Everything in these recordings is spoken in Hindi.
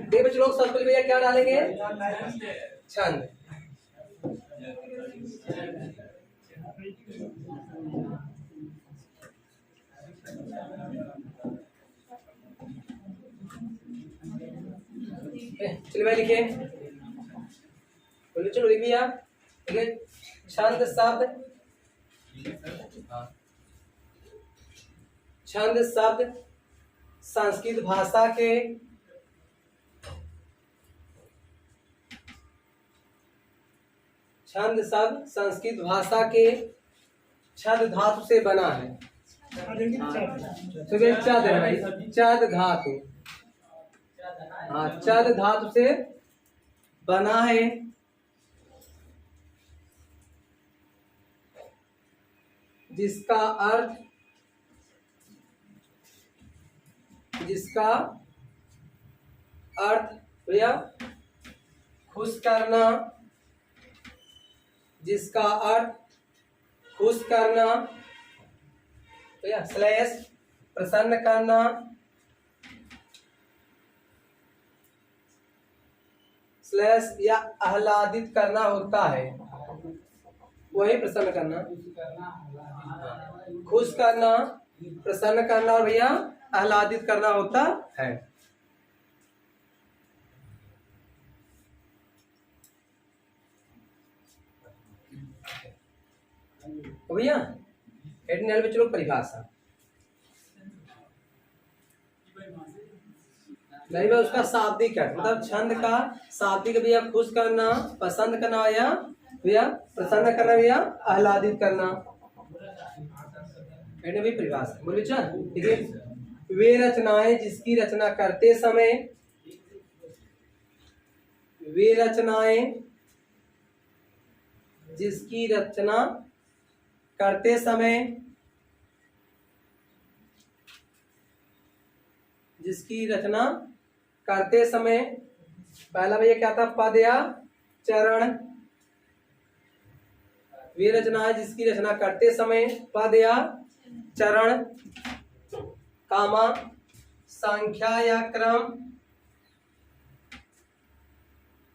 देखिए बच्चे लोग सबसे पहले भैया क्या डालेंगे, छंद। चलिए भाई लिखिए, बोलिए, चलो लिख लिया। ठीक है, छंद शब्द, छंद शब्द संस्कृत भाषा के छंद शब्द संस्कृत भाषा के छद धातु से बना है। चद है भाई, चद धातु, हाँ चद धातु से बना है, जिसका अर्थ भैया खुश करना, जिसका अर्थ खुश करना भैया स्लैश प्रसन्न करना, स्लैश या आह्लादित करना होता है, वही प्रसन्न करना, खुश करना, प्रसन्न करना और भैया आह्लादित करना होता है। भैया हेडनल में चलो परिभाषा, नहीं भाई उसका शाब्दिक है, मतलब छंद का शाब्दिक भैया खुश करना, पसंद करना या भैया प्रसन्न करना भैया आह्लादित करना, भी परिभाषा बोलिए। चल ठीक है, वे रचनाएं जिसकी रचना करते समय, वे रचनाएं जिसकी रचना करते समय, जिसकी रचना करते समय पहला भैया क्या था, पद या चरण, वे रचनाएं जिसकी रचना करते समय पद या चरण, कामा संख्या या क्रम,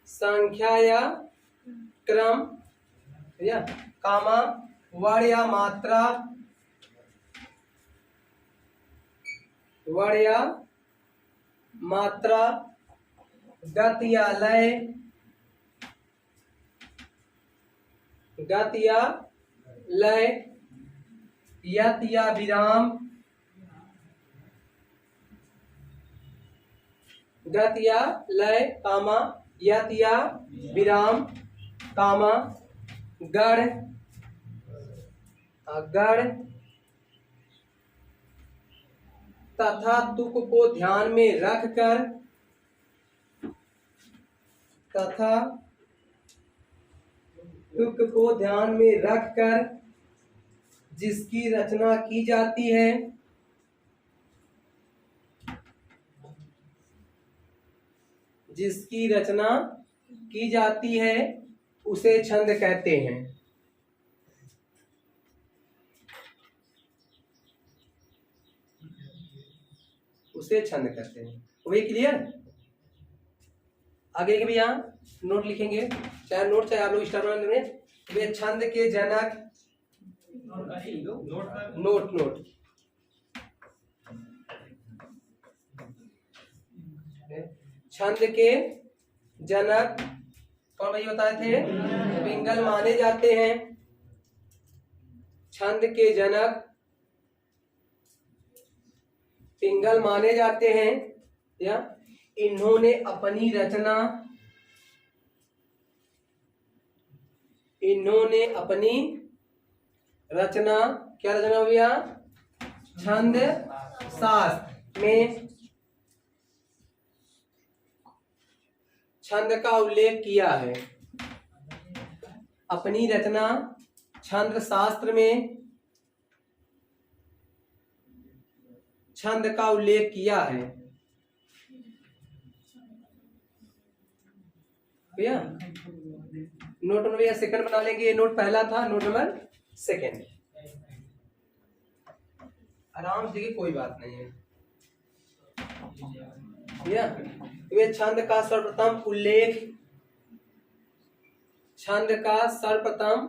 संख्या या क्रम भैया, कामा वर्ण या मात्रा, वर्ण या मात्रा, गति या लय, गति या लय, यत या विराम, गति या लय, कामा यत या विराम, कामा गढ़, गढ़ तथा तुक को ध्यान में रखकर, तथा तुक को ध्यान में रखकर जिसकी रचना की जाती है, जिसकी रचना की जाती है उसे छंद कहते हैं। उसे छंद कहते हैं। वही क्लियर? आगे के भैया नोट लिखेंगे, चाहे नोट चाहे आप लोग स्टार बना लेंगे। वे छंद के जनक, नोट नोट छंद के जनक कौन भाई बताए थे? पिंगल माने जाते हैं। छंद के जनक पिंगल माने जाते हैं। या इन्होंने अपनी रचना, इन्होंने अपनी रचना, क्या रचना हो गया? छंद शास्त्र में छंद का उल्लेख किया है। अपनी रचना छंद शास्त्र में छंद का उल्लेख किया है। भैया नोट नंबर भैया सेकंड बना लेंगे। नोट पहला था, नोट नंबर सेकंड। आराम से देखिए, कोई बात नहीं है। भैया ये छंद का सर्वप्रथम उल्लेख, छंद का सर्वप्रथम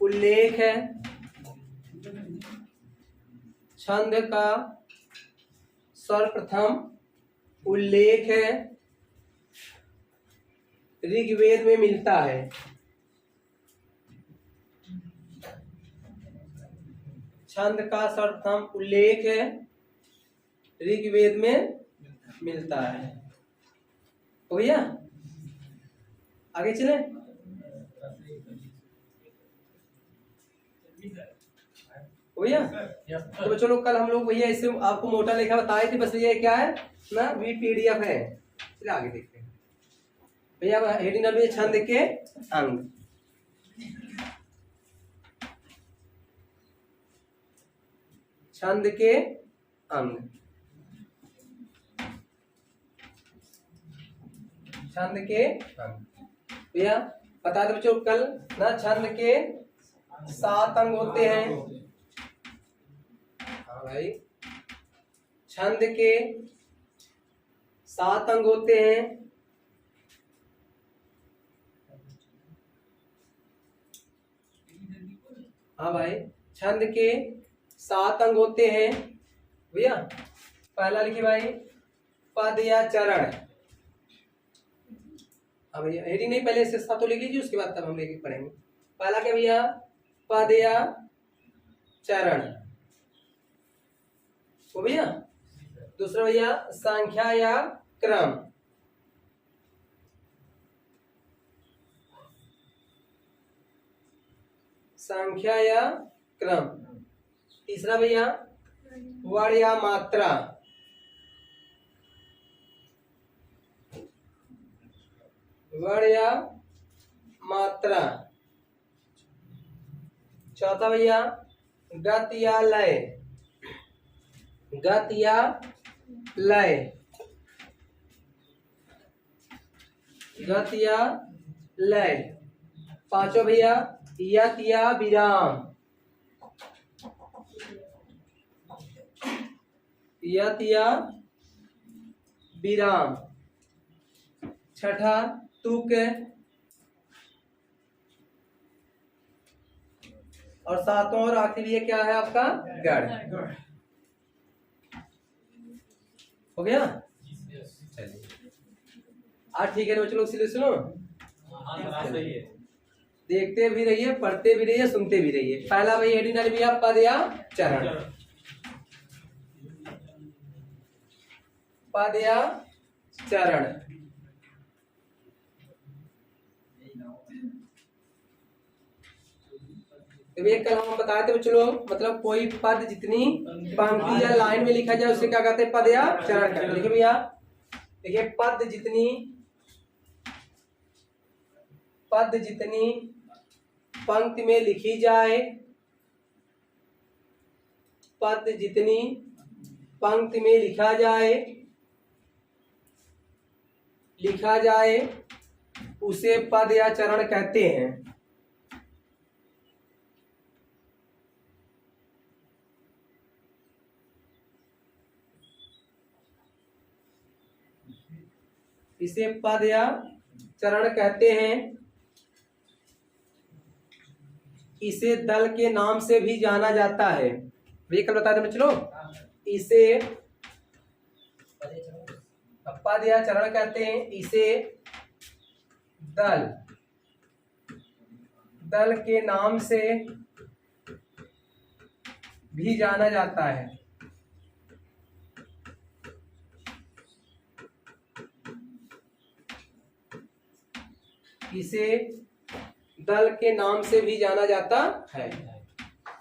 उल्लेख है, छंद का सर्वप्रथम उल्लेख है ऋग्वेद में मिलता है। छंद का सर्वप्रथम उल्लेख है ऋग्वेद में मिलता है। हो गया, आगे चले। हो गया। तो बच्चों लोग कल हम लोग भैया इससे आपको मोटा लेखा बताए थे, बस ये क्या है ना PDF है। चलिए आगे देखते हैं भैया। हेडिंग नंबर छंद के अंग, छंद के अंग, छंद के अंग भैया बता दो बच्चों कल ना छंद के 7 अंग होते हैं। हाँ भाई, छंद के 7 अंग होते हैं। हाँ भाई, छंद के 7 अंग होते हैं भैया। पहला लिखिए भाई, पद या चरण। हाँ भैया, हेडिंग नहीं, पहले इसका तो लिख लीजिए, उसके बाद तब हम लेके पढ़ेंगे। पहला क्या भैया, पद या चरण हो भैया। दूसरा भैया संख्या या क्रम, संख्या या क्रम। तीसरा भैया वर्ण या मात्रा, वर्ण या मात्रा। चौथा भैया गति या लय, गति या लय, गति या लय। पांचवा भैया यत या विराम, यत या विराम। छठा तुक, और सातवां और आखिरी ये क्या है आपका गढ़। हो गया। चलिए आज ठीक है बच्चों लोग, सुनो देखते भी रहिए, पढ़ते भी रहिए, सुनते भी रहिए। पहला भाई हेडिंग डाली भैया पद या चरण, पद या चरण। तो ये कल हम बताए थे बच्चों लोग, मतलब कोई पद जितनी पंक्ति या लाइन में लिखा जाए उसे क्या कहते हैं, पद या चरण कहते हैं। देखिए भैया, देखिए पद जितनी, पद जितनी पंक्ति में लिखी जाए, पद जितनी पंक्ति में लिखा जाए, लिखा जाए उसे पद या चरण कहते हैं। इसे पद या चरण कहते हैं। इसे दल के नाम से भी जाना जाता है। ये कल बता दें बच्चों, इसे पद या चरण कहते हैं। इसे दल, दल के नाम से भी जाना जाता है। इसे दल के नाम से भी जाना जाता है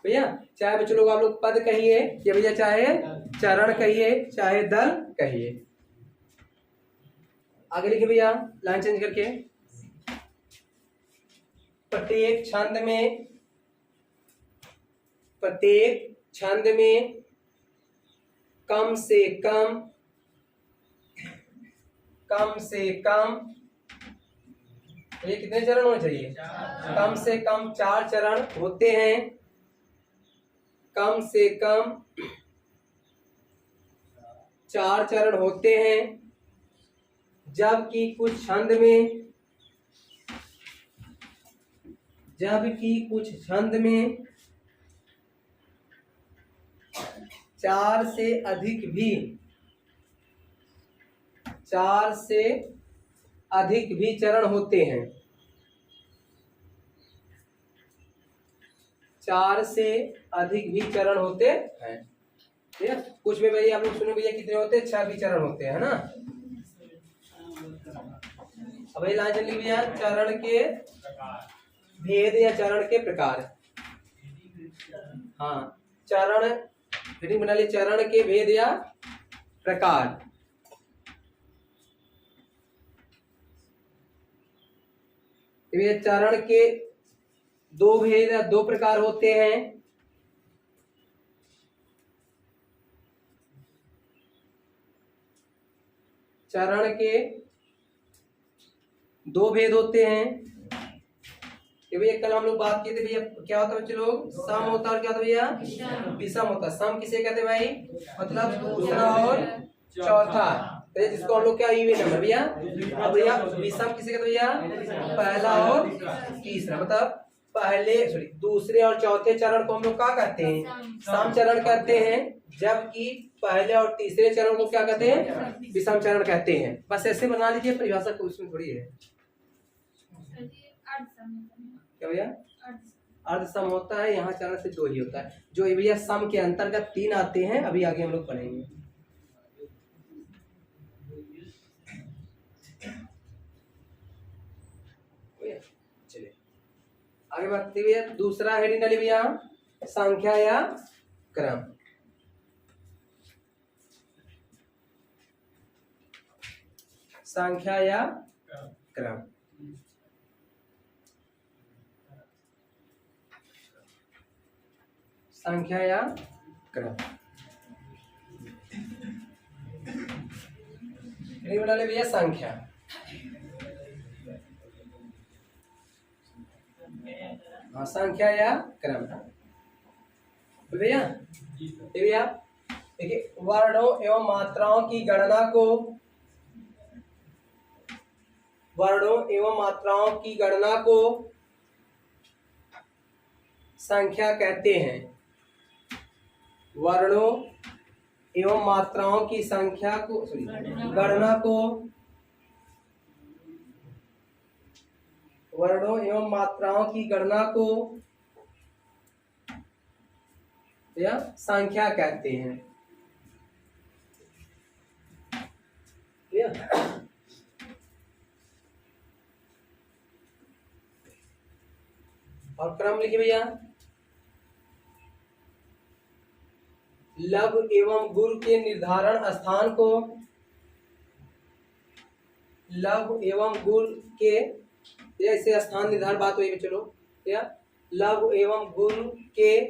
भैया। चाहे बच्चों लोग आप लोग पद कहिए या भैया चाहे चरण कहिए, चाहे दल कहिए। आगे लिखिए भैया लाइन चेंज करके, प्रत्येक छंद में, प्रत्येक छंद में कम से कम, कम से कम ये कितने चरण होने चाहिए, कम से कम 4 चरण होते हैं। कम से कम 4 चरण होते हैं। जबकि कुछ छंद में 4 से अधिक भी चरण होते हैं। 4 से अधिक भी चरण होते हैं, ठीक है। कुछ में भैया आप लोग सुने भैया कितने होते हैं, 6 भी चरण होते हैं, है ना। अब भैया लाइन चल भैया, चरण के भेद या चरण के प्रकार। हाँ, चरण हेडिंग बना ली, चरण के भेद या प्रकार। ये चरण के 2 भेद या 2 प्रकार होते हैं। चरण के 2 भेद होते हैं कि भैया कल हम लोग बात किए थे भैया, क्या होता है बच्चे लोग, सम होता है और क्या होता है भैया, विषम होता है। सम किसे कहते हैं भाई, मतलब दूसरा और चौथा, तो जिसको हम लोग क्या इवन नंबर भैया। अब भैया विषम किसे कहते हैं भैया, पहला और तीसरा, मतलब दूसरे और चौथे चरण को हम लोग क्या कहते हैं, सम चरण कहते हैं, जबकि पहले और तीसरे चरण को क्या कहते हैं, विषम चरण कहते हैं। बस ऐसे बना लीजिए, परिभाषा को उसमें थोड़ी है क्या भैया। अर्ध सम होता है, यहाँ चरण से 2 ही होता है। जो भैया सम के अंतर्गत 3 आते हैं, अभी आगे हम लोग पढ़ेंगे। चलिए आगे बढ़ते हुए दूसरा हेडिंग डालिए भैया, संख्या या क्रम। संख्या या क्रम। संख्या या क्रम डाले भैया, संख्या। हाँ, संख्या या क्रम भैया। भैया देखिए, वर्णों एवं मात्राओं की गणना को, वर्णों एवं मात्राओं की गणना को संख्या कहते हैं। वर्णों एवं मात्राओं की संख्या को, गणना को, वर्णों एवं मात्राओं की गणना को या संख्या कहते हैं। और क्रम लिखिए भैया, लघु एवं गुरु के निर्धारण स्थान को, लघु एवं गुरु के, ऐसे स्थान निर्धारण बात हुई, चलो या लघु एवं गुरु के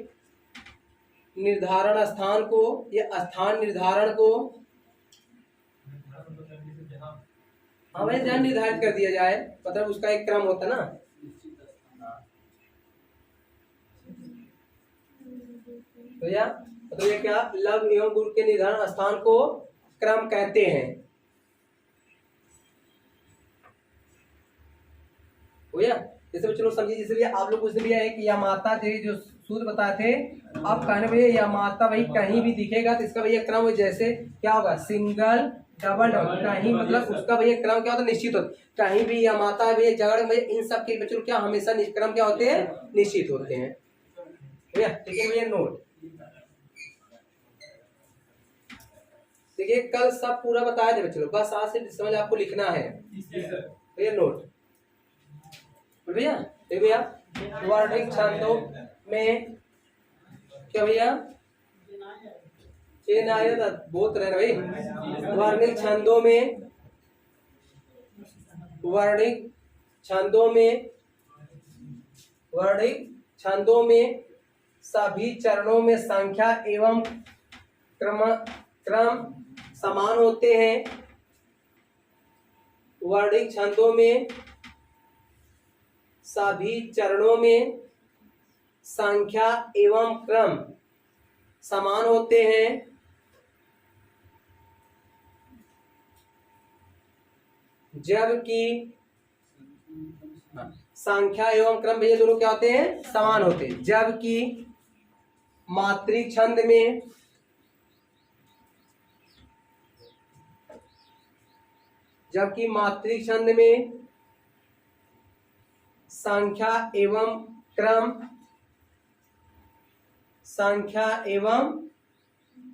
निर्धारण स्थान को या स्थान निर्धारण को, हाँ भाई, जहाँ निर्धारित कर दिया जाए, मतलब उसका एक क्रम होता ना। तो या तो ये क्या, लघु एवं गुरु के निर्धारण स्थान को क्रम कहते हैं। हो या जैसे चलो समझिए, जैसे भैया आप लोग कुछ भैया एक या माता थे जो सूत्र बताए थे, आप कहने भैया या माता भाई कहीं भी दिखेगा तो इसका भैया क्रम जैसे क्या होगा, सिंगल डबल डबल, कहीं मतलब उसका भैया क्रम क्या होता है, निश्चित होता। कहीं भी या माता भैया जगह भैया, इन सब के बच्चों क्या हमेशा क्रम क्या होते हैं, निश्चित होते हैं भैया। ठीक है भैया, नोट देखिए, कल सब पूरा बताया थे बच्चों, बस आज से समझ आपको लिखना है भैया, नोट भैया। ठीक भैया, वर्णिक छंदों में क्या भैया, बहुत रहे भाई। वर्णिक छंदों में, वर्णिक छंदों में, वर्णिक छंदों में सभी चरणों में संख्या एवं क्रम समान होते हैं। वर्णिक छंदों में सभी चरणों में संख्या एवं क्रम समान होते हैं। जबकि संख्या एवं क्रम भैया दोनों क्या होते हैं, समान होते हैं। जबकि मात्रिक छंद में संख्या एवं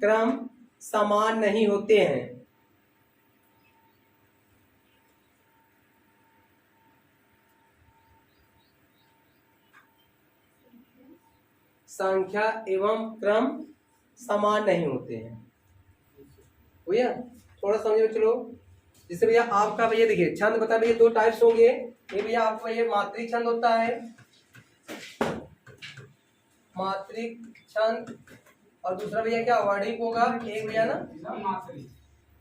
क्रम समान नहीं होते हैं। संख्या एवं क्रम समान नहीं होते हैं भैया, थोड़ा समझो चलो। जैसे भैया आपका भैया देखिए छंद बता भैया दो टाइप्स होंगे। ये भैया आपका ये मात्रिक छंद होता है, मात्रिक छंद, और दूसरा भैया क्या वर्णिक होगा। एक भैया ना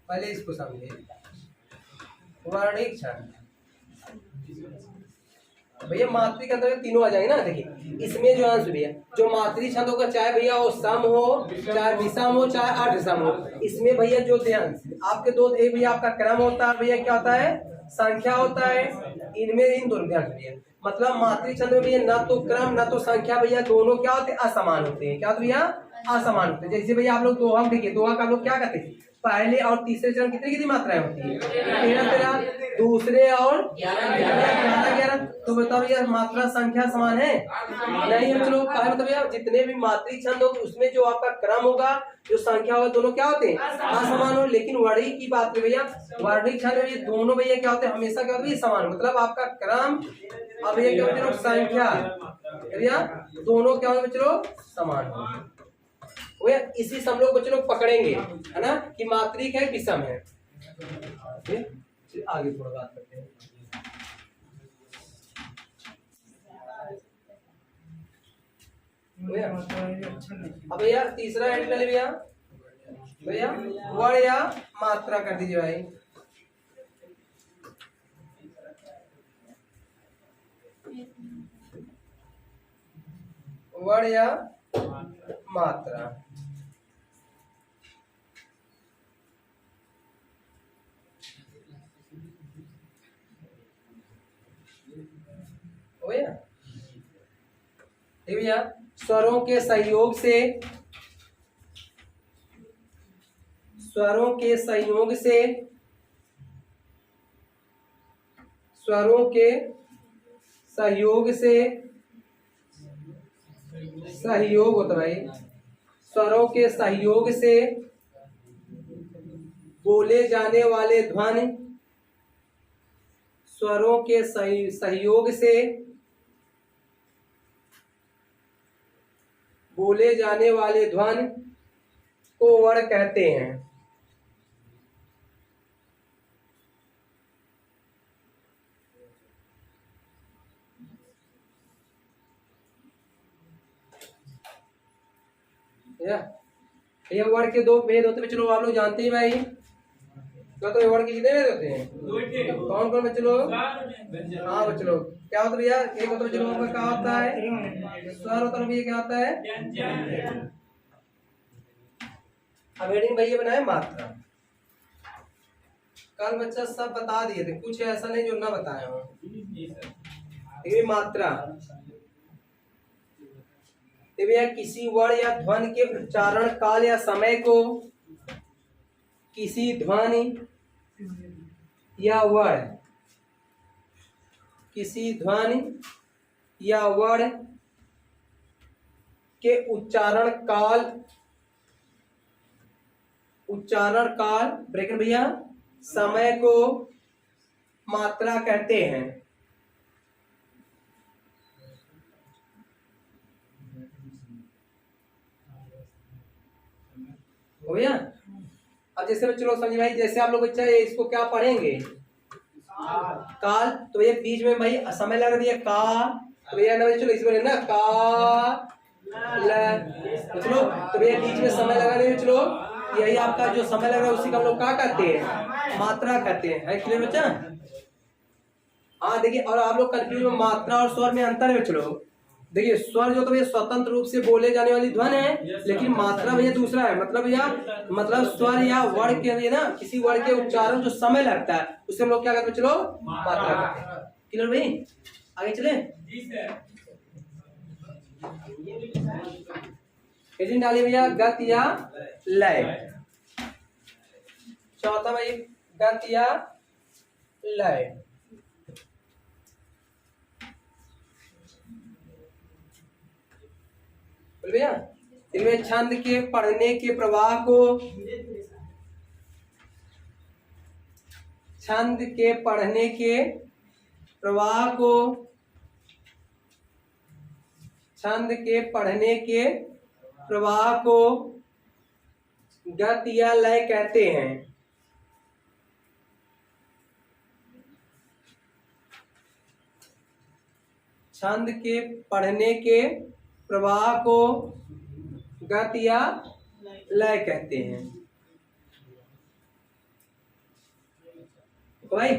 पहले इसको समझिए, वर्णिक छंद भैया मात्रिक के अंदर तीनों आ जाएंगे ना। देखिए इसमें जो अंश भैया जो मात्रिक छंद होगा, चाहे भैया वो सम हो, चाहे विषम हो, चाहे अर्धसम हो, इसमें भैया जो ध्यान आपके दो, एक भैया आपका क्रम होता है, भैया क्या होता है, संख्या होता है। इनमें इन दोनों ध्यान भैया मतलब मात्रिक छंद में भैया ना तो क्रम ना तो संख्या भैया दोनों क्या होते हैं, असमान होते हैं। क्या होते भैया, असमान होते हैं। जैसे भैया आप लोग दोहा देखिए, दोहा का आप लोग क्या करते हैं, पहले और तीसरे चरण कितनी कितनी मात्राएं होती है, 13 दूसरे और 11। तो बताओ भैया मात्रा संख्या समान है नहीं है। चलो मतलब भैया जितने भी मात्रिक छंद होंगे उसमें जो आपका क्रम होगा, जो संख्या होगा, दोनों क्या होते हैं, असमान हो। लेकिन वर्णिक की बात है भैया, वर्णिक छंद में दोनों भैया क्या होते हैं, हमेशा क्या होते हैं, समान। मतलब आपका क्रम और भैया क्या होते हैं, संख्या भैया दोनों क्या होंगे बच्चों, समान होंगे। इसी से हम लोग बच्चों पकड़ेंगे है ना कि मात्रिक है विषम है। आगे थोड़ा बात करते हैं। अब भैया तीसरा एंड ले भैया, भैया वर्ण या मात्रा कर दीजिए भाई। वर्ण या मात्रा। भैया स्वरों के सहयोग से, स्वरों के सहयोग से, स्वरों के सहयोग से, सहयोग होता है भाई, स्वरों के सहयोग से बोले जाने वाले ध्वनि, स्वरों के सहयोग से बोले जाने वाले ध्वनि को वर्ण कहते हैं। ये वर्ण के दो भेद होते हैं, चलो आप लोग जानते हैं भाई। तो वर्ण के कितने भेद होते हैं, कौन कौन बच्चे लोग, हाँ बच्चे लोग क्या होता है भैया, एक होता है बच्चे लोगों का क्या होता है, स्वर होता है भैया, क्या होता है, अब हेडिंग भैया बनाए मात्रा। कल बच्चा सब बता दिए थे, कुछ ऐसा नहीं जो ना बताया हो। ये मात्रा भैया किसी वर्ण या ध्वनि के उच्चारण काल या समय को, किसी ध्वनि या वर्ण, किसी ध्वनि या वर्ण के उच्चारण काल ब्रेकर भैया समय को मात्रा कहते हैं। हो गया। अब जैसे बच्चों लोग समझे भाई, जैसे आप लोग बच्चा इसको क्या पढ़ेंगे, काल, तो ये बीच में भाई समय लग रही है का, तो भैया ना चलो इसमें ना का चलो, तो भैया बीच में समय लगा रहे चलो, यही आपका जो समय लग रहा है उसी का हम लोग क्या करते हैं, मात्रा करते हैं। है क्लियर बच्चा? हाँ देखिए, और आप लोग कंफ्यूज में मात्रा और स्वर में अंतर है चलो। देखिए स्वर जो तो भैया स्वतंत्र रूप से बोले जाने वाली ध्वनि है, लेकिन मात्रा भैया दूसरा है। मतलब भैया मतलब स्वर या वर्ण के लिए ना किसी वर्ण के उच्चारण जो समय लगता है उससे हम लोग क्या करते हैं, चलो मात्रा करते हैं। क्लियर भाई, आगे चले। हेडिंग डालिए भैया गत या लय। चौथा भाई गत या लय। भैया इनमें छंद के पढ़ने के प्रवाह को, छंद के पढ़ने के प्रवाह को, छंद के पढ़ने के प्रवाह को गत या लय कहते हैं। छंद के पढ़ने के प्रवाह को गत या लय कहते हैं। तो भाई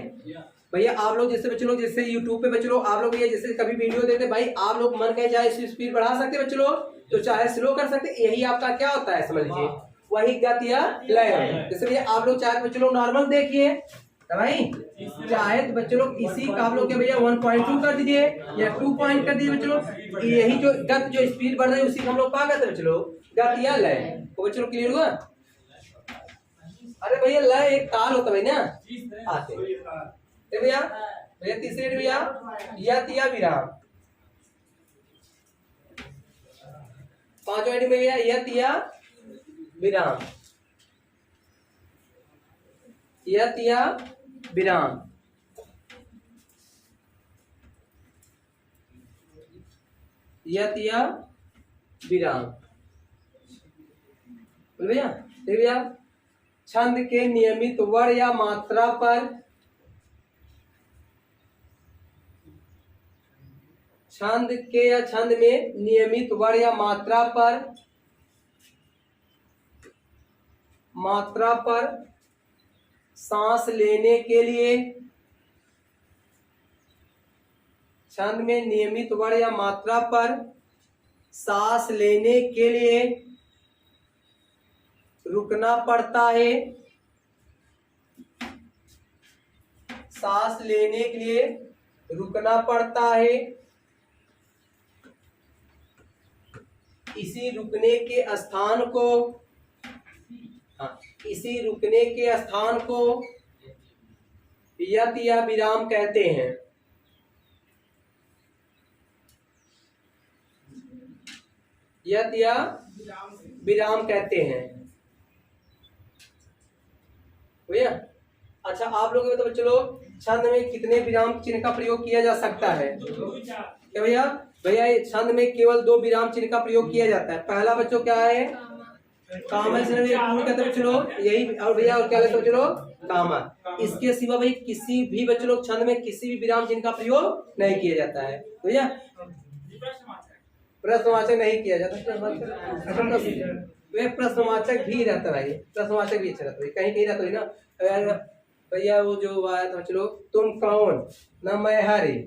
भैया आप लोग जैसे बच्चे लोग जैसे YouTube पे बच्चे लोग आप लोग भैया जैसे कभी वीडियो देखते भाई, आप लोग मन कहे चाहे स्पीड बढ़ा सकते बच्चे लोग, तो चाहे स्लो कर सकते, यही आपका क्या होता है समझ लीजिए, वही गत या लय है। जैसे भैया आप लोग चाहे बच्चे लोग नॉर्मल देखिए तो भाई, चाहे तो बच्चे लोग इसी का आप लोग क्या भैया 1.2 कर दीजिए या 2 पॉइंट कर दीजिए बच्चे लोग, यही जो गत जो स्पीड बढ़ रही है उसी को हम लोग क्या कहते हैं बच्चे लोग, गत या लय। तो बच्चे लोग क्लियर हुआ। अरे भैया लय एक ताल होता है ना आते भैया। भैया तीसरे भैया यत या विराम। पांचवा में भैया यत या विराम, यत या विराम। यत या विराम भैया। भैया छंद के नियमित वर्ण या मात्रा पर, छंद के या छंद में नियमित वर्ण या मात्रा पर सांस लेने के लिए, छंद में नियमित वर्ण या मात्रा पर सांस लेने के लिए रुकना पड़ता है, सांस लेने के लिए रुकना पड़ता है। इसी रुकने के स्थान को, इसी रुकने के स्थान को यत या विराम कहते हैं। यत या विराम कहते हैं भैया। अच्छा आप लोग तो बच्चों लोग छंद में कितने विराम चिन्ह का प्रयोग किया जा सकता है क्या भैया? भैया छंद में केवल 2 विराम चिन्ह का प्रयोग किया जाता है। पहला बच्चों क्या है, कामा से कहते बच्चों लोग यही, और भैया और क्या कहते बच्चों लोग, कामा। इसके सिवा भाई किसी भी बच्चों लोग छंद में किसी भी विराम चिन्ह का प्रयोग नहीं किया जाता है भैया। प्रश्नवाचक नहीं किया जाता, प्रश्नवाचक भी रहता है भाई, प्रश्नवाचक भी अच्छा रहता है, कहीं कहीं रहता है ना भैया। वो जो आया था बच्चों लोग, तुम कौन न मैं हरी,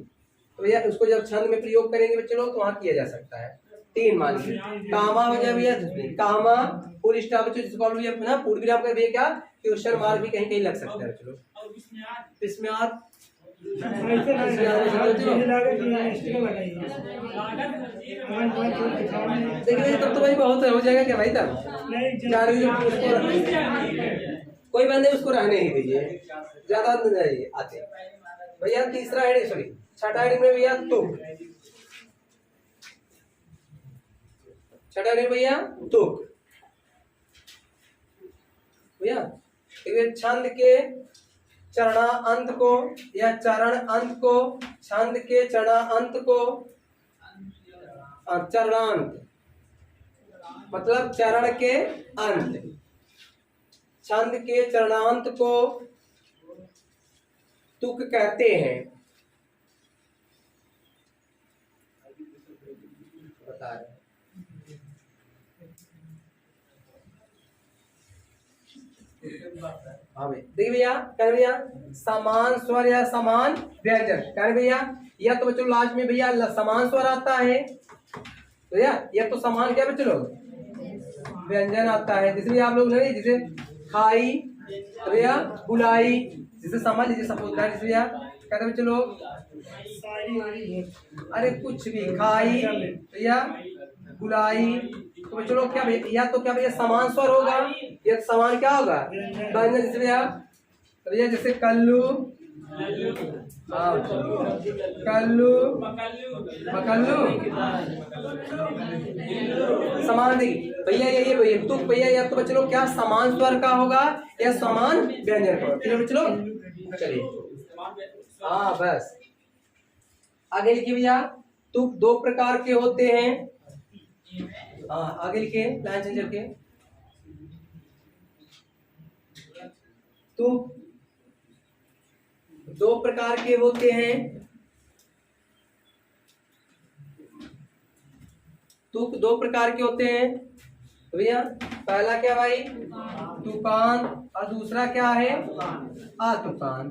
तो भैया उसको जब छंद में प्रयोग करेंगे बच्चों लोग तो वहां किया जा सकता है। 3 मान लीजिए कामा हो जाए भैया, कामा फुल स्टॉप बच्चों जिसको हम लोग ना पूर्ण विराम कर भैया क्या क्वेश्चन मार्क भी कहीं कहीं लग सकता है बच्चों लोग। इसमें आप देखिए तब तो भाई बहुत हो जाएगा क्या भाई, तब कोई बंदे उसको रहने ही दीजिए, ज्यादा नहीं आते भैया। तीसरा हेडिंग सॉरी छठा हेडिंग में भैया तुक, छठा हेडिंग भैया तुक भैया। छंद के चरणांत को या चरण अंत को, छंद के चरणांत को, चरणांत मतलब चरण के अंत, छंद के चरणांत को तुक कहते हैं। बता रहे हाँ भैया देखिए भैया क्या है भैया, समान स्वर या समान व्यंजन क्या है भैया, या तो बच्चों लास्ट में भैया समान स्वर आता है तो या तो समान क्या बच्चों लोग व्यंजन आता है। जैसे आप लोग नहीं, जैसे खाई तो भैया बुलाई, जैसे समझ लीजिए सपोज दैट, जैसे भैया कहते बच्चों लोग अरे कुछ भी खाई भैया बुलाई, तो बच्चों लोग क्या भैया, या तो क्या भैया समान स्वर होगा या समान क्या होगा व्यंजन। जैसे भैया जैसे कल्लू, हाँ कल्लू मकल्लू, समान देखिए भैया ये भैया तो भैया या तो बच्चों लोग क्या समान स्वर का होगा या समान व्यंजन का, ठीक है बच्चों लोग। चलिए हाँ बस आगे लिखिए भैया, तुक दो प्रकार के होते हैं। हाँ आगे लिखिए लाइन चेंज करके, तुक दो प्रकार के होते हैं। तुक दो प्रकार के होते हैं तो भैया पहला क्या भाई तुकान और दूसरा क्या है आतुकान।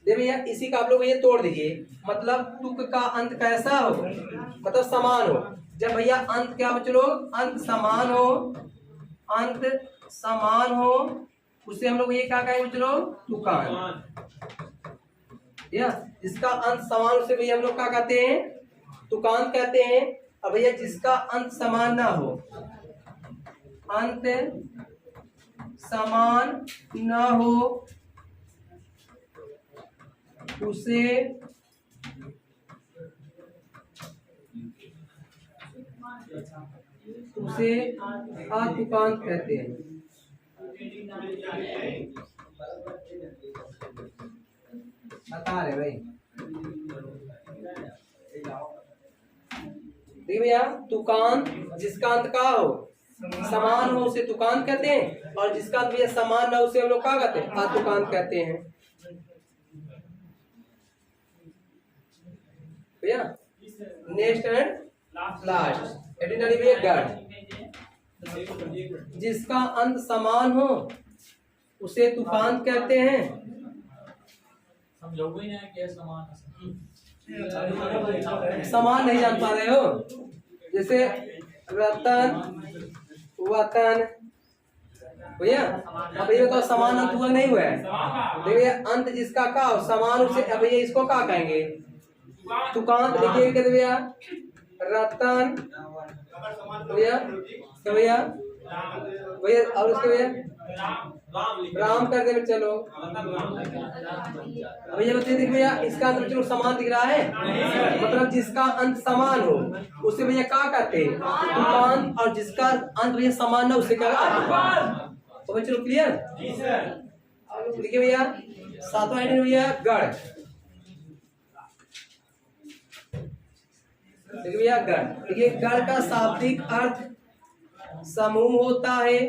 दे भैया इसी का आप लोग ये तोड़ दीजिए, मतलब तुक का अंत कैसा हो, मतलब समान हो। जब भैया अंत क्या बच्चों लोग अंत समान हो, अंत समान हो उसे हम लोग ये क्या कहेंगे बच्चों लोग तुकान। या जिसका अंत समान उसे भैया हम लोग क्या कहते हैं तुकान कहते हैं। अब भैया जिसका अंत समान ना हो, अंत समान ना हो उसे अतुकांत कहते हैं। बता रहे भाई देखिए भैया तुकांत जिसका अंत का हो समान हो उसे तुकांत कहते हैं, और जिसका अंत भैया समान ना उसे हम लोग क्या कहते हैं अतुकांत कहते हैं। भैया नेक्स्ट एंड लास्ट एडिनरी भैया गढ़, जिसका अंत समान हो उसे तुकांत कहते हैं। समझोगे ही नहीं क्या समान समान नहीं जान पा रहे हो, जैसे रतन वतन भैया, अब ये तो समान अंत हुआ नहीं हुआ है। देखिए अंत जिसका का हो समान उसे अब ये इसको क्या कहेंगे तुकांत। लिखिए कहते भैया रतन भैया तो भैया और उसके भैया राम कर दे चलो। अब ये बताइए देखिए भैया इसका अंत चलो समान दिख रहा है, मतलब जिसका अंत समान हो उसे भैया क्या कहते हैं तुकांत, और जिसका अंत भैया समान ना उसे क्या कहते हैं। चलो क्लियर देखिए भैया सातवां आइटम भैया गढ़। देखिए भैया गढ़, देखिए गढ़ का शाब्दिक अर्थ समूह होता है।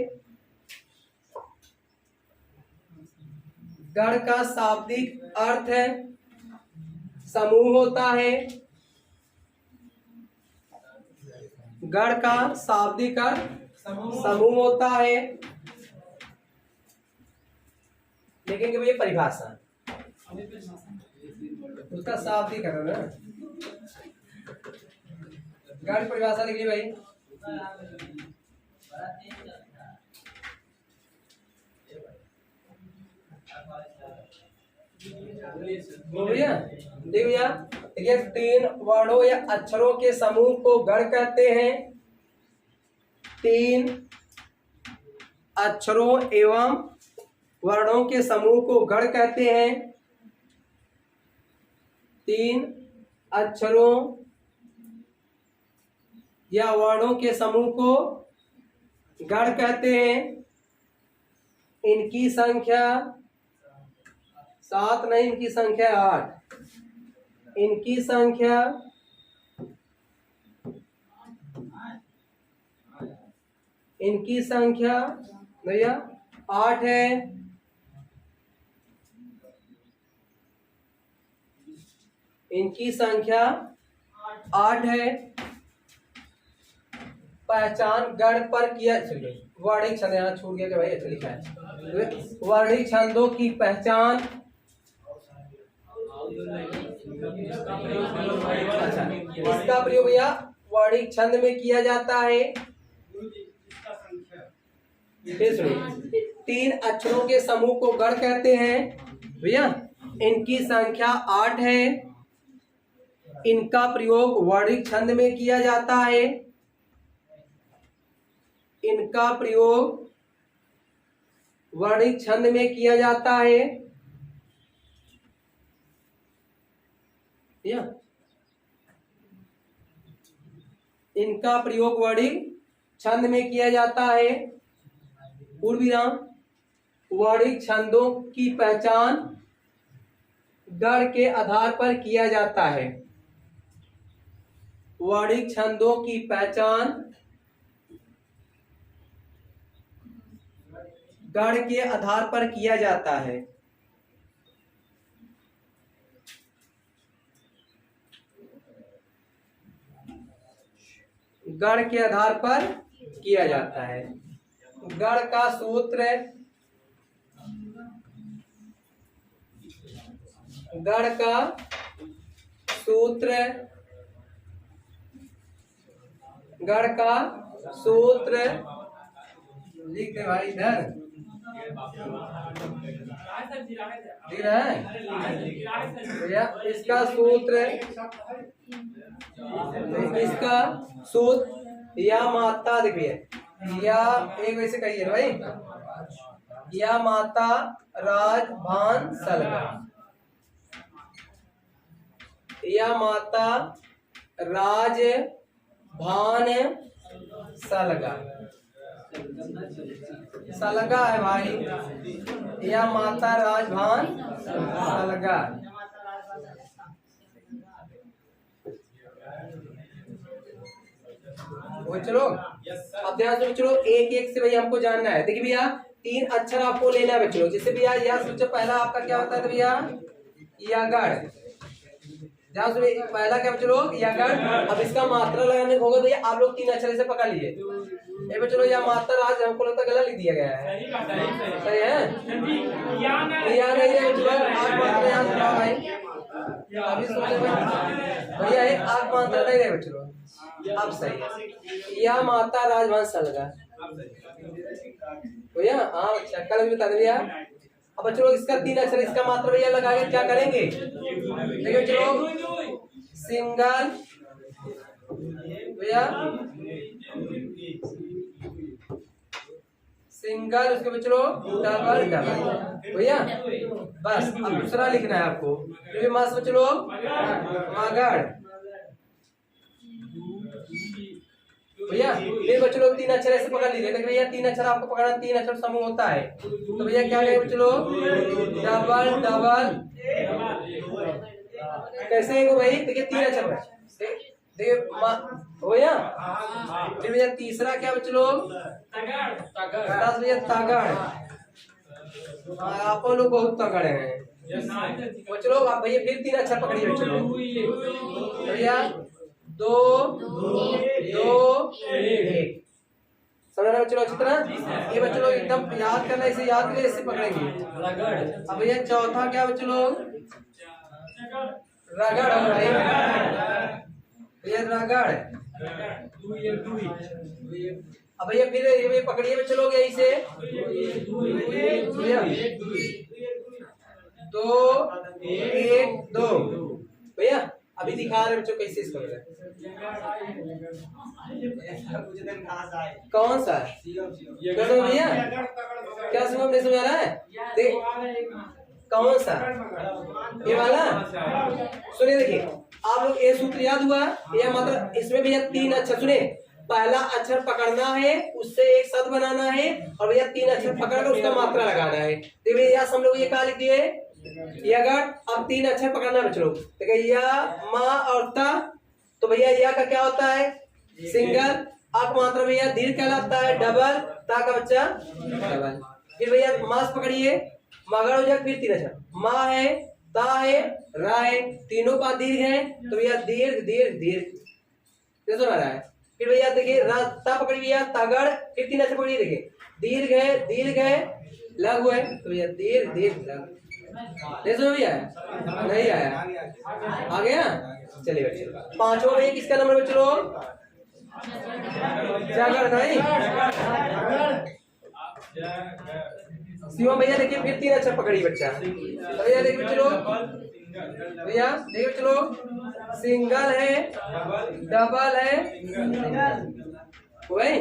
गढ़ का शाब्दिक अर्थ है समूह होता है। गढ़ का शाब्दिक अर्थ समूह होता है। लेकिन भैया परिभाषा उसका शाब्दिक है ना, गढ़ की परिभाषा लिख ली भाई। भैया देखिए भैया देखिए तीन वर्णों या अक्षरों के समूह को गढ़ कहते हैं। तीन अक्षरों एवं वर्णों के समूह को गढ़ कहते हैं। तीन अक्षरों या वर्णों के समूह को गढ़ कहते हैं। इनकी संख्या 7 नहीं, इनकी संख्या 8। इनकी संख्या भैया 8 है। इनकी संख्या 8 है। पहचान गढ़ पर किया, चलिए वर्णिक छंद यहाँ छूट गया कि भाई अच्छा लिखा है, वर्णिक छंदों की पहचान, अच्छा इसका प्रयोग भैया वर्णिक छंद में किया जाता है। फिर सुनिए, 3 अक्षरों के समूह को गढ़ कहते हैं भैया, इनकी संख्या 8 है, इनका प्रयोग वर्णिक छंद में किया जाता है, इनका प्रयोग वर्णिक छंद में किया जाता है या इनका प्रयोग वर्णिक छंद में किया जाता है। पूर्ण विराम, वर्णिक छंदों की पहचान गढ़ के आधार पर किया जाता है, वर्णिक छंदों की पहचान गढ़ के आधार पर किया जाता है। गढ़ के आधार पर किया जाता है। गढ़ का सूत्र, गढ़ का सूत्र, गढ़ का सूत्र लिख दे भाई इधर, दिख रहा है भैया, इसका सूत्र, इसका सूत्र या माता, देखिए या एक वैसे कहिए भाई, या माता राजभान सलगा, या माता राजभान सलगा, सलगा है भाई, या माता राजभान सलगा। वो चलो अब ध्यान से चलो, एक एक से भैया हमको जानना है। देखिए भैया 3 अक्षर आपको लेना है बच्चों, जैसे भैया यह सोचो पहला आपका क्या होता है तो भैया यगड़, जहाँ से पहला क्या बच्चों यगड़। अब इसका मात्रा लगाने होगा भैया, आप लोग 3 अक्षर से पकड़ लीजिए। ये बच्चों यह मात्रा आज हमको लगता है गलत लिख दिया गया है, सही है या नहीं है बच्चों, आप मात्रा यहाँ से भाई अभी सोचे भैया एक आग मात्रा नहीं रहे बच्चों, अब सही है, या माता राजभान सलगा भैया। हाँ कल भी बता दे भैया। अब बच्चों इसका 3 अक्षर, इसका मात्रा भैया लगा के क्या करेंगे, देखिए बच्चों सिंगल भैया, सिंगल, उसके बच्चों डबल डबल भैया। बस अब दूसरा लिखना है आपको, मास बच्चों मगड़ भैया। फिर बच्चों लोग 3 अक्षर ऐसे पकड़ लीजिए, देखिए भैया 3 अक्षर आपको पकड़ना, 3 अक्षर समूह होता है तो भैया क्या करेंगे बच्चों लोग डबल डबल, कैसे है भाई, देखिए 3 अक्षर देखिए भैया। फिर भैया तीसरा क्या बच्चों लोग भैया तगड़, आप लोग बहुत तगड़ हैं बच्चों लोग। आप भैया फिर 3 अक्षर पकड़िए बच्चों लोग, भैया 2 2 1, समझ रहे बच्चों अच्छी तरह। ये बच्चों लोग एकदम याद करना, इसे याद करिए, इससे पकड़ेंगे। अब भैया चौथा क्या बच्चों लोग रगड़, भैया रगड़। अब भैया फिर ये पकड़िए बच्चों लोग यही से भैया 2 1 2 भैया। अभी दिखा रहे बच्चों कैसे इसको कौन सा भैया, क्या समझ नहीं समझ रहा है, देख कौन सा ये वाला। सुनिए देखिए आप लोग ये सूत्र याद हुआ, यह मतलब इसमें भैया 3 अक्षर, सुने पहला अक्षर पकड़ना है, उससे एक शब्द बनाना है, और भैया 3 अक्षर पकड़कर उसका मात्रा लगाना है। तो भैया हम लोग ये कहा लिख दिए यगड़। अब 3 अक्षर पकड़ना बच्चों, देखिए या मा और ता, तो भैया या का क्या होता है सिंगल, आप मात्रा भैया दीर्घ कहलाता है डबल, ता का बच्चा डबल। फिर भैया मास पकड़िए, मगर हो जाए, फिर 3 अक्षर माँ है, ता है, रा है, तीनों का दीर्घ है तो भैया दीर्घ दीर्घ दीर्घ, कैसे आ रहा है फिर भैया देखिए ता पकड़ी भैया तगड़, फिर 3 अक्षर पकड़िए देखिए दीर्घ है लघु है, तो भैया दीर्घ लघु। देखो भैया नहीं आया, आ गया। चलिए बच्चे पांचवा भैया किसका नंबर बच्चे लोग? जागड़ नहीं शिवम भैया देखिए फिर 3 अक्षर पकड़ी बच्चा। तो भैया देखिए बच्चे लोग, भैया देखिए बच्चे लोग सिंगल है डबल है वही।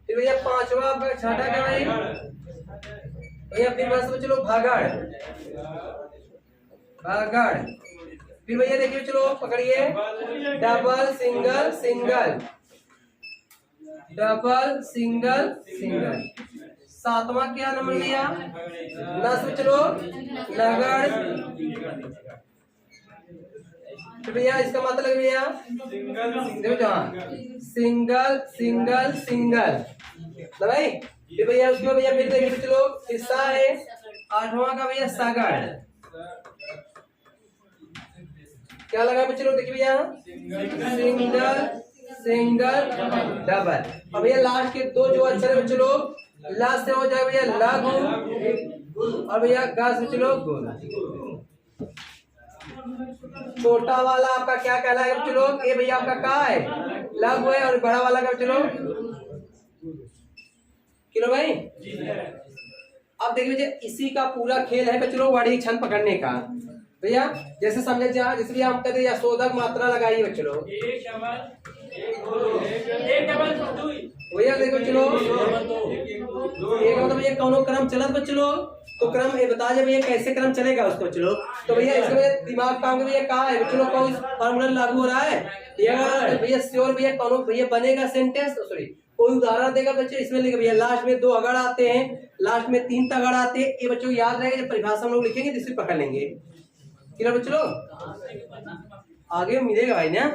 फिर भैया पांचवा आपका छठा क्या भाई भैया? फिर बस बच्चे लोग भागड़। फिर भैया देखिए चलो पकड़िए डबल सिंगल डबल सिंगल। सातवां क्या नंबर लिया? नस चलो लगड़। तो भैया इसका मतलब भैया सिंगल भाई। फिर भैया उसमें भैया फिर देखिए चलो हिस्सा है। आठवां का भैया सागड़। क्या लगा बच्चे लोग? देखिए भैया सिंगल डबल। अब भैया लास्ट के 2 जो अक्षर है बच्चे लोग लास्ट से हो जाए भैया लघु और भैया गा से चलो गोल। छोटा वाला आपका क्या कहलाएगा बच्चे लोग? ये भैया आपका क्या है? लघु है। और बड़ा वाला का बच्चे लोग किलो भाई। अब देखिए बच्चे इसी का पूरा खेल है बच्चे लोग वर्णिक छंद पकड़ने का। भैया जैसे समझे जा, जैसे हम कहते हैं यशोधक मात्रा लगाइए बच्चे लोग। भैया देखो चलो एक मतलब भैया कौन क्रम चलत बच्चे लोग, तो क्रम ये बता दे भैया कैसे क्रम चलेगा उसको बच्चे लोग। तो भैया इसमें दिमाग काम भैया कहा है बच्चे लोग, कौन फार्मूला लागू हो रहा है भैया श्योर भैया कौन भैया बनेगा सेंटेंस। सॉरी कोई उदाहरण देगा बच्चे, इसमें लिखे भैया लास्ट में 2 अगड़ आते हैं, लास्ट में 3 तगड़ आते हैं। ये बच्चों को याद रहेगा, जब परिभाषा हम लोग लिखेंगे जिससे पकड़ लेंगे। क्लियर बच्चे लोग? आगे मिलेगा भाई ना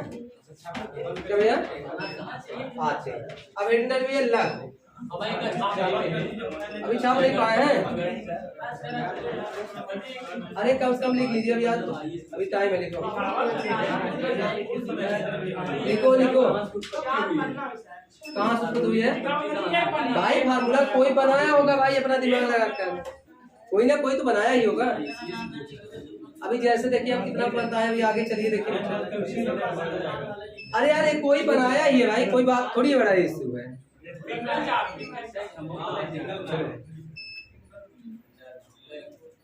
क्या भैया? अच्छा अब एडिटर भैया लग अभी छाप नहीं पाए हैं। अरे कम से कम लिख लीजिए अभी याद, अभी टाइम है। लिखो कहाँ से हुई है भाई? फार्मूला कोई बनाया होगा भाई अपना दिमाग लगाकर, कोई ना कोई तो बनाया ही होगा। अभी जैसे देखिए आप कितना पता है, अभी आगे चलिए देखिए। अरे यार ये कोई बनाया ही है भाई, कोई बात थोड़ी बड़ा इश्यू है।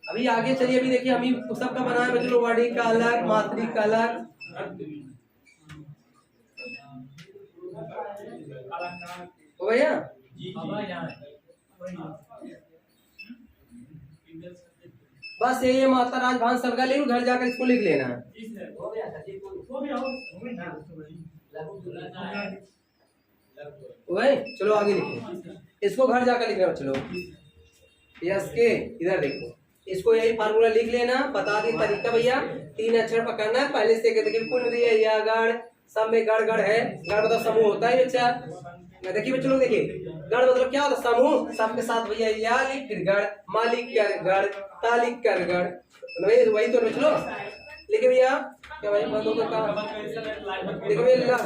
अभी आगे चलिए, अभी देखिए हम ही सबका बनाया बच्चे लोग, वर्णिक का अलग मात्रिक का अलग। हो भैया बस यही है माता राजभान सरगा ले घर जाकर इसको लिख लेना। वही चलो आगे लिखो, इसको घर जाकर लिखना चलो। यस के इधर देखो, इसको यही फार्मूला लिख लेना। बता दी तरीका भैया, 3 अक्षर पकड़ना है पहले से। देखिए पुण्य दिया या गढ़, सब में गढ़ है। गढ़ मतलब समूह होता है बच्चा। देखिए बच्चे लोग देखिए गढ़ मतलब क्या होता है? समूह। सबके साथ भैया या लिख फिर गढ़, मालिक कर गढ़, तालिक कर गढ़, वही तो बच्चे लोग लिखे भैया। क्या भाई बंदों का देखो भैया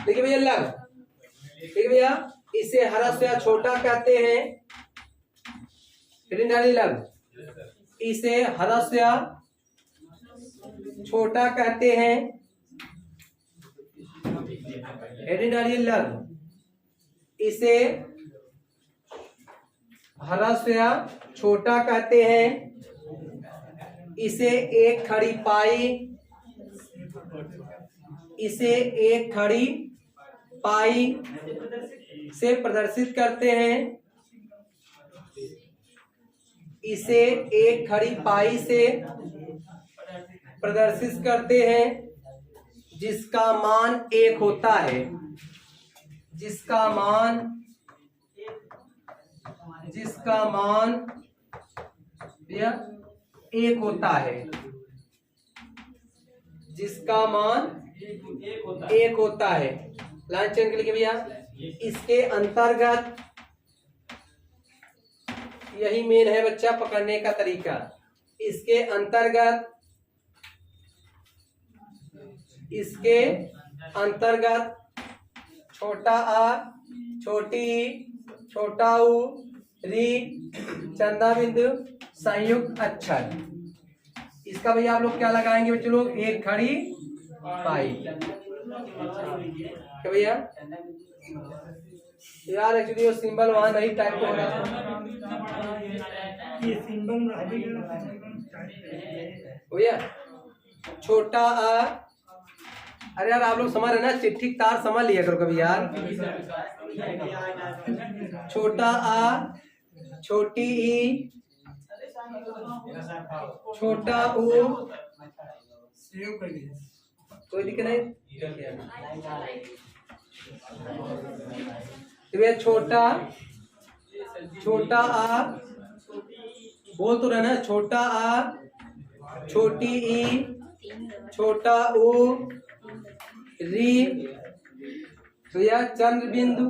देखिए भैया लग। देखिए भैया इसे ह्रस्व या छोटा कहते हैं। लग इसे ह्रस्व या छोटा कहते हैं। लग इसे ह्रस्व या छोटा कहते हैं। इसे एक खड़ी पाई, इसे एक खड़ी पाई से प्रदर्शित करते हैं। इसे एक खड़ी पाई से प्रदर्शित करते हैं जिसका मान 1 होता है। जिसका मान भैया 1 होता है। जिसका मान 1 होता है। लाइन चेंज लिखिए भैया। इसके अंतर्गत यही मेन है बच्चा पकड़ने का तरीका। इसके अंतर्गत छोटा आ, छोटी ई, छोटा ऊ, री, चंदा बिंदु, संयुक्त अक्षर। इसका भैया आप लोग क्या लगाएंगे बच्चों लोग? एक खड़ी पाई। क्या भैया? यार एक्चुअली वो सिंबल वहां नहीं टाइप हो रहा था भैया। छोटा आ, अरे यार आप लोग समझ रहे ना, चिट्ठी तार समझ लिया करो कभी यार। छोटा आ, छोटी ई, छोटा ऊ, कोई दिक्कत नहीं। छोटा आ, बोल तो रहना, छोटा आ, छोटी ई, छोटा ऊ, री, तो यह चंद्र बिंदु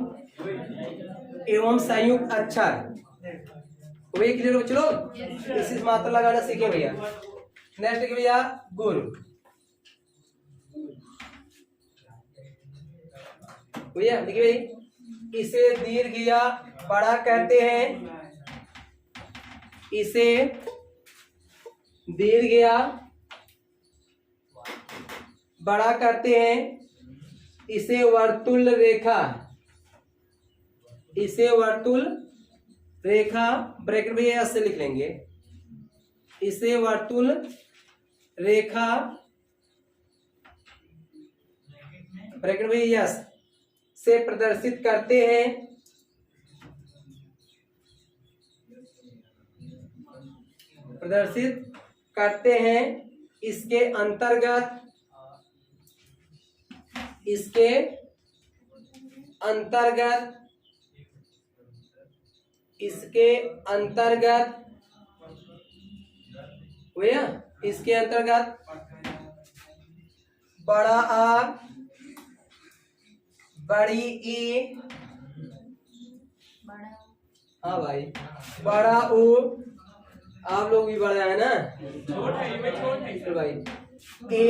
एवं संयुक्त अक्षर। वही क्लियर हो? चलो इसी मात्रा लगाना सीखे भैया। नेक्स्ट के भैया गुरु। भैया देखिए भाई, इसे दीर्घ या बड़ा कहते हैं। इसे दीर्घ या बड़ा करते हैं। इसे वर्तुल रेखा, इसे वर्तुल रेखा ब्रैकेट में ऐसे लिख लेंगे। इसे वर्तुल रेखा ब्रैकेट में यस से प्रदर्शित करते हैं। प्रदर्शित करते हैं। इसके अंतर्गत भैया, इसके अंतर्गत बड़ा आ, बड़ी ई, हाँ भाई, बड़ा ऊ, आप लोग भी बड़ा है ना तो भाई, ए,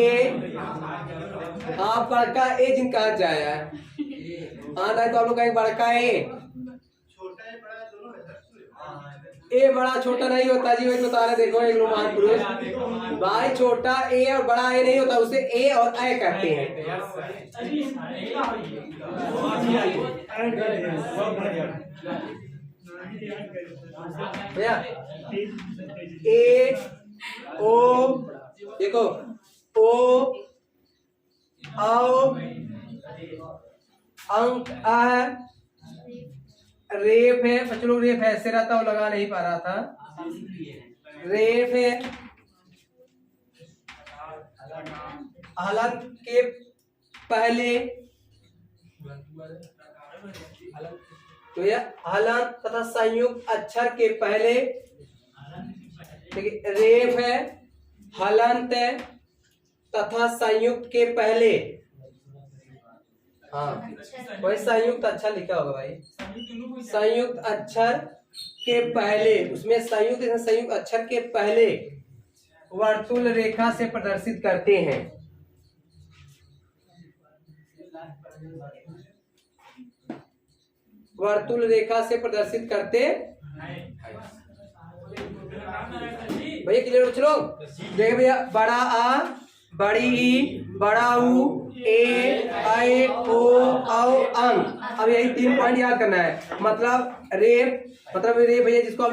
आप बड़का ए जिन कहा जाए, हाँ तो आप लोग कहेंगे बड़का ए बड़ा छोटा नहीं होता जी। वही बता रहे, देखो एक लोग महापुरुष भाई, छोटा ए और बड़ा ए नहीं होता, उसे ए और ए कहते हैं। भैया ए ओ, देखो ओ आओ, अंक आ, रेफ है बच्चों लोग, रेफ ऐसे रहता वो लगा नहीं पा रहा था। रेफ है हलंत के पहले, तो यह हलंत तथा संयुक्त अक्षर के पहले। देखिए रेफ है, हलंत है तथा संयुक्त के पहले। हाँ वही संयुक्त अक्षर लिखा होगा भाई, संयुक्त अक्षर के पहले, उसमें संयुक्त अक्षर के पहले वर्तुल रेखा से प्रदर्शित करते हैं। वर्तुल रेखा से प्रदर्शित करते भैया। क्लियर हो? चलो देखिए भैया, बड़ा आ, बड़ी ई, बड़ा ऊ, ए, आई, ओ, औ, अंक। अब यही 3 पॉइंट याद करना है। मतलब रेप, मतलब रेप भैया जिसको आप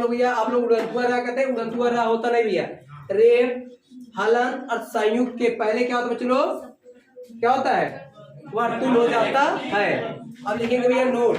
लोग उड़नतुआ रा कहते हैं, उड़नतुआ रा होता नहीं भैया। रेप, हलंत और संयुक्त के पहले क्या होता है बच्चों लोग? क्या होता है? वर्तुल हो जाता है। अब लिखेंगे भैया नोट।